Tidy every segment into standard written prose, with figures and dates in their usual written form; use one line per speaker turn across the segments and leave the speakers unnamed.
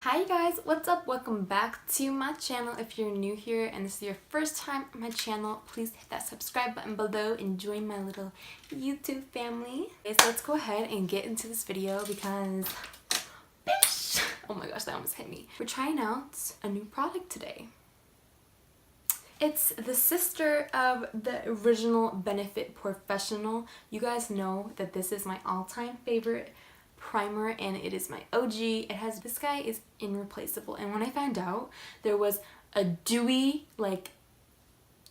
Hi you guys, what's up? Welcome back to my channel. If you're new here and this is your first time on my channel, please hit that subscribe button below and join my little YouTube family. Okay, so let's go ahead and get into this video because oh my gosh, that almost hit me. We're trying out a new product today. It's the sister of the original Benefit PORE-FESSIONAL. You guys know that this is my all-time favorite primer and it is my OG. It has, this guy is irreplaceable, and when I found out there was a dewy like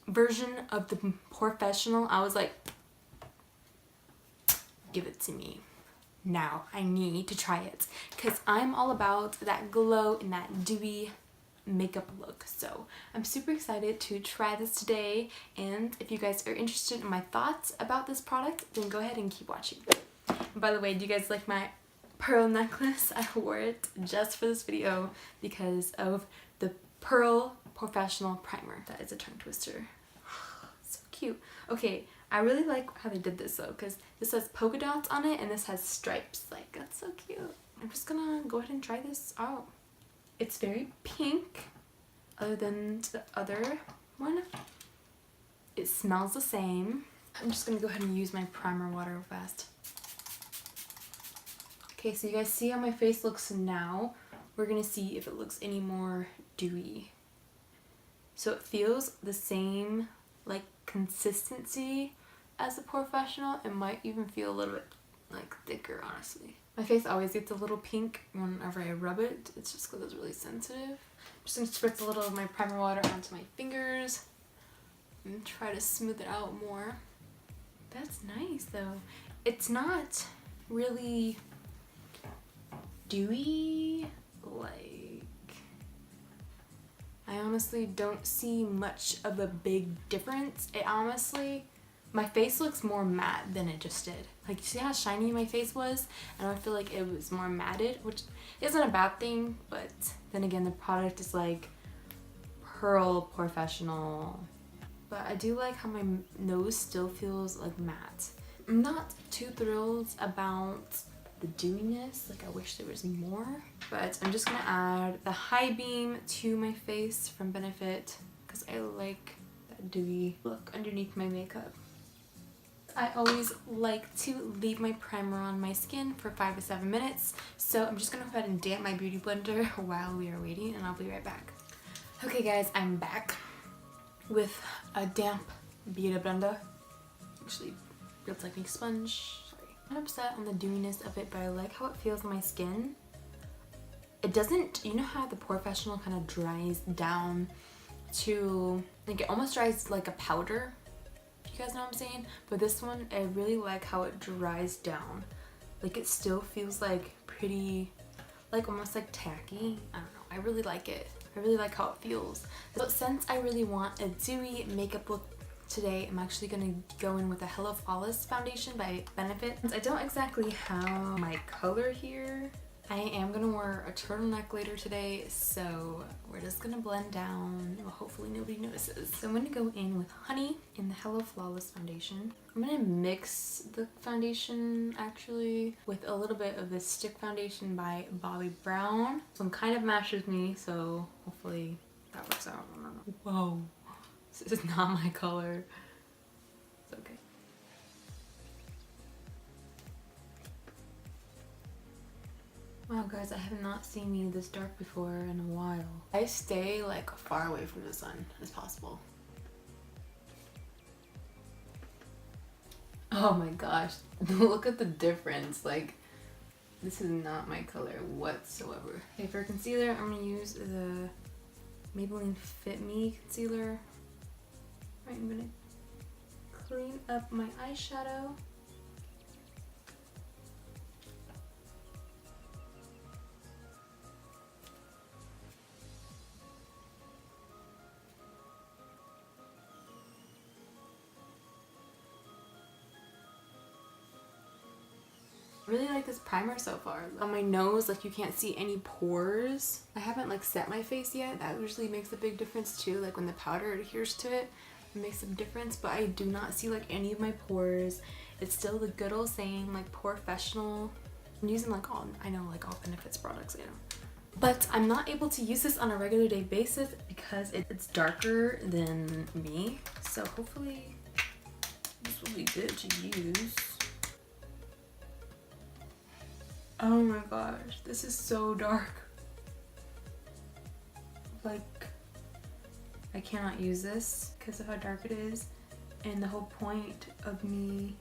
version of the PORE-FESSIONAL, I was like, give it to me now. I need to try it because I'm all about that glow and that dewy makeup look. So I'm super excited to try this today, and if you guys are interested in my thoughts about this product, then go ahead and keep watching. By the way, do you guys like my pearl necklace? I wore it just for this video because of the Pearl PORE-FESSIONAL primer. That is a tongue twister. So cute. Okay, I really like how they did this though, because this has polka dots on it and this has stripes. Like, that's so cute. I'm just gonna go ahead and try this out. It's very pink, other than the other one. It smells the same. I'm just gonna go ahead and use my primer water real fast. Okay, so you guys see how my face looks now. We're gonna see if it looks any more dewy. So it feels the same like consistency as the PORE-FESSIONAL. It might even feel a little bit like thicker, honestly. My face always gets a little pink whenever I rub it. It's just because it's really sensitive. I'm just gonna spritz a little of my primer water onto my fingers and try to smooth it out more. That's nice though. It's not really dewy, like, I honestly don't see much of a big difference. It honestly, my face looks more matte than it just did. Like, you see how shiny my face was? And I feel like it was more matted, which isn't a bad thing, but then again, the product is like Pearl PORE-FESSIONAL. But I do like how my nose still feels like matte. I'm not too thrilled about the dewiness, like I wish there was more, but I'm just gonna add the High Beam to my face from Benefit because I like that dewy look underneath my makeup. I always like to leave my primer on my skin for 5 to 7 minutes, so I'm just gonna go ahead and damp my beauty blender while we are waiting, and I'll be right back. Okay guys, I'm back with a damp beauty blender. Actually, feels like a sponge. I'm upset on the dewiness of it, but I like how it feels on my skin. It doesn't, you know how the PORE-FESSIONAL kind of dries down to, like, it almost dries like a powder, if you guys know what I'm saying? But this one, I really like how it dries down. Like, it still feels like pretty, like almost like tacky. I don't know, I really like it. I really like how it feels. So since I really want a dewy makeup look today, I'm actually gonna go in with a Hello Flawless foundation by Benefit. I don't exactly have my color here. I am gonna wear a turtleneck later today, so we're just gonna blend down. Well, hopefully nobody notices. So I'm gonna go in with Honey in the Hello Flawless foundation. I'm gonna mix the foundation actually with a little bit of this stick foundation by Bobbi Brown. This one kind of matches me, so hopefully that works out. I don't know. Whoa. This is not my color. It's okay. Wow guys, I have not seen me this dark before in a while. I stay like far away from the sun as possible. Oh my gosh, look at the difference. Like, this is not my color whatsoever. Okay, for concealer, I'm gonna use the Maybelline Fit Me concealer. Right, I'm gonna clean up my eyeshadow. I really like this primer so far. On my nose, like, you can't see any pores. I haven't like set my face yet. That usually makes a big difference too. Like when the powder adheres to it, it makes a difference, but I do not see like any of my pores. It's still the good old same like PORE-FESSIONAL. I'm using like all, I know, like all Benefits products, you know. But I'm not able to use this on a regular day basis because it's darker than me. So hopefully this will be good to use. Oh my gosh, this is so dark. Like, I cannot use this because of how dark it is. And the whole point of me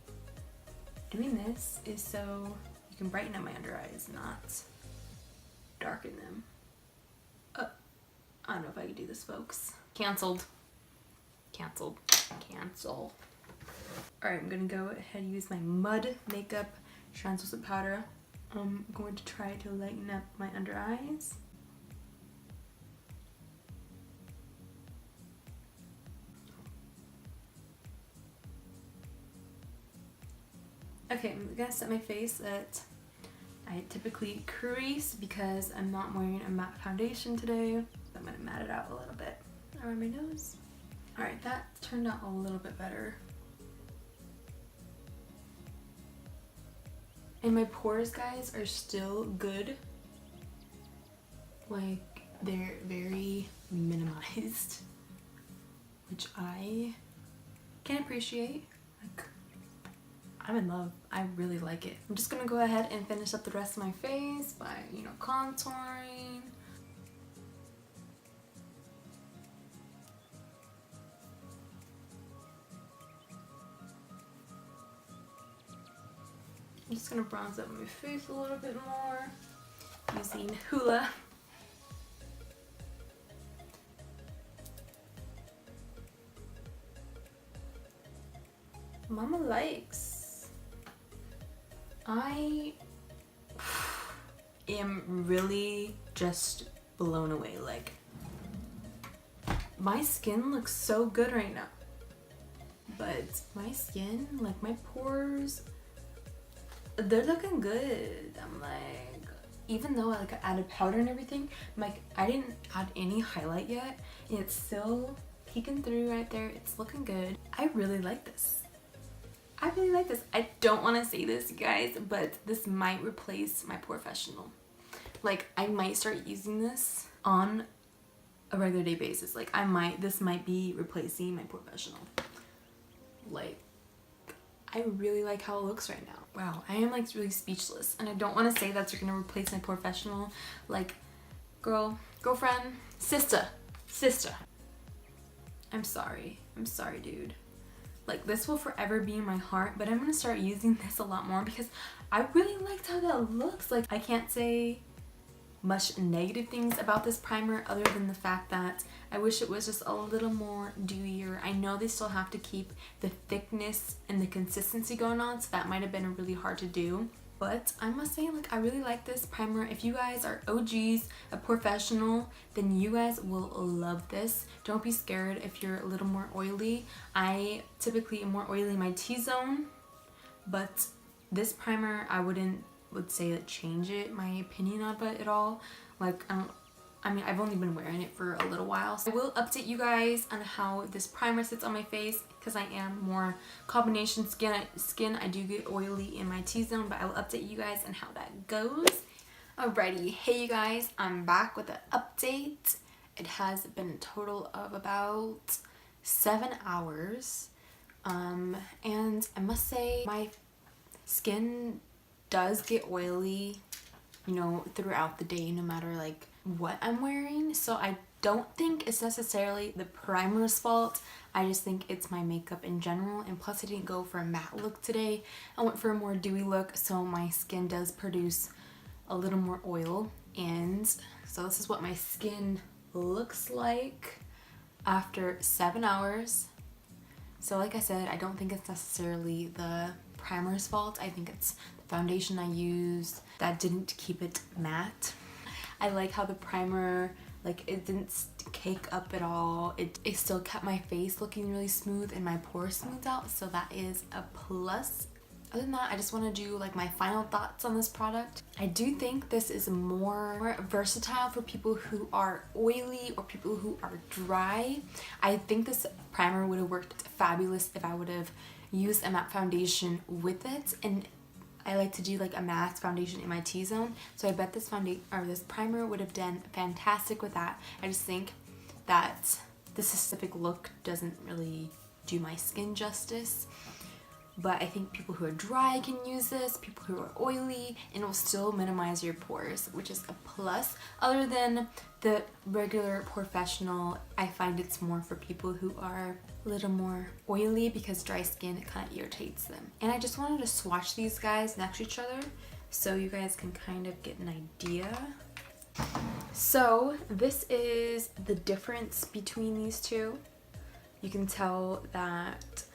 doing this is so you can brighten up my under eyes, not darken them. I don't know if I can do this, folks. Cancelled. Cancelled. Cancel. Alright, I'm gonna go ahead and use my Mud Makeup Translucent Powder. I'm going to try to lighten up my under eyes. Okay, I'm gonna set my face that I typically crease because I'm not wearing a matte foundation today. I'm gonna matte it out a little bit around my nose. Alright, that turned out a little bit better. And my pores, guys, are still good. Like, they're very minimized, which I can appreciate. Like, I'm in love. I really like it. I'm just gonna go ahead and finish up the rest of my face by, you know, contouring. I'm just gonna bronze up my face a little bit more using Hoola. Mama likes. I am really just blown away. Like, my skin looks so good right now. But my skin, like my pores, they're looking good. I'm like, even though I added powder and everything, like I didn't add any highlight yet. It's still peeking through right there. It's looking good. I really like this. I really like this. I don't want to say this, you guys, but this might replace my PORE-FESSIONAL. Like, I might start using this on a regular day basis. Like, this might be replacing my PORE-FESSIONAL. Like, I really like how it looks right now. Wow, I am like really speechless, and I don't want to say that's gonna replace my PORE-FESSIONAL. Like, girlfriend, sister. I'm sorry, dude. Like, this will forever be in my heart, but I'm gonna start using this a lot more because I really liked how that looks. Like, I can't say much negative things about this primer other than the fact that I wish it was just a little more dewier. I know they still have to keep the thickness and the consistency going on, so that might have been really hard to do. But I must say, like, I really like this primer. If you guys are OGs of PORE-FESSIONAL, then you guys will love this. Don't be scared if you're a little more oily. I typically am more oily in my T-zone, but this primer, I would say that change it, my opinion of it at all. Like, I mean, I've only been wearing it for a little while. So I will update you guys on how this primer sits on my face because I am more combination skin. I do get oily in my T-zone, but I will update you guys on how that goes. Alrighty, hey you guys, I'm back with an update. It has been a total of about 7 hours. And I must say my skin does get oily, you know, throughout the day, no matter like what I'm wearing. So I don't think it's necessarily the primer's fault. I just think it's my makeup in general, and plus I didn't go for a matte look today. I went for a more dewy look, so my skin does produce a little more oil. And so this is what my skin looks like after 7 hours. So like I said, I don't think it's necessarily the primer's fault. I think it's the foundation I used that didn't keep it matte. I like how the primer, like, it didn't cake up at all. It still kept my face looking really smooth and my pores smoothed out, so that is a plus. Other than that, I just want to do like my final thoughts on this product. I do think this is more versatile for people who are oily or people who are dry. I think this primer would have worked fabulous if I would have used a matte foundation with it, and I like to do like a matte foundation in my T-zone, so I bet this this primer would have done fantastic with that. I just think that this specific look doesn't really do my skin justice. But I think people who are dry can use this, people who are oily, and it will still minimize your pores, which is a plus. Other than the regular PORE-FESSIONAL, I find it's more for people who are a little more oily because dry skin kind of irritates them. And I just wanted to swatch these guys next to each other so you guys can kind of get an idea. So this is the difference between these two. You can tell that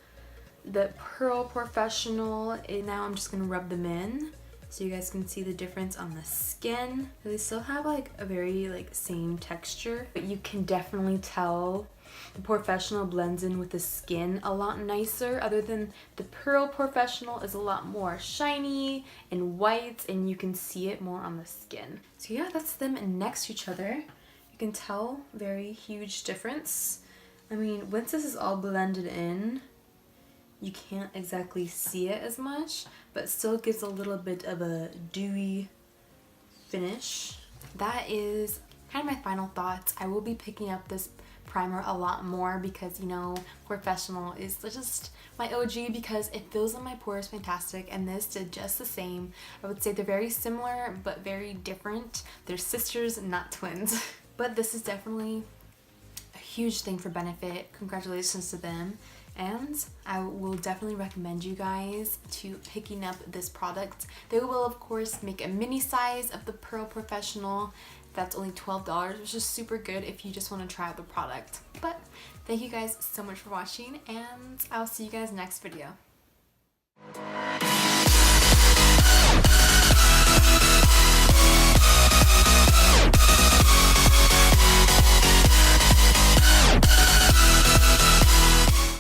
the Pearl PORE-FESSIONAL, and now I'm just going to rub them in so you guys can see the difference on the skin. They still have like a very like same texture, but you can definitely tell the PORE-FESSIONAL blends in with the skin a lot nicer, other than the Pearl PORE-FESSIONAL is a lot more shiny and white, and you can see it more on the skin. So yeah, that's them next to each other. You can tell very huge difference. I mean, once this is all blended in, you can't exactly see it as much, but still gives a little bit of a dewy finish. That is kind of my final thoughts. I will be picking up this primer a lot more because, you know, PORE-FESSIONAL is just my OG because it fills in my pores fantastic, and this did just the same. I would say they're very similar but very different. They're sisters, not twins. But this is definitely a huge thing for Benefit. Congratulations to them. And I will definitely recommend you guys to picking up this product. They will of course make a mini size of the Pearl PORE-FESSIONAL. That's only $12, which is super good if you just want to try out the product. But thank you guys so much for watching, and I'll see you guys next video.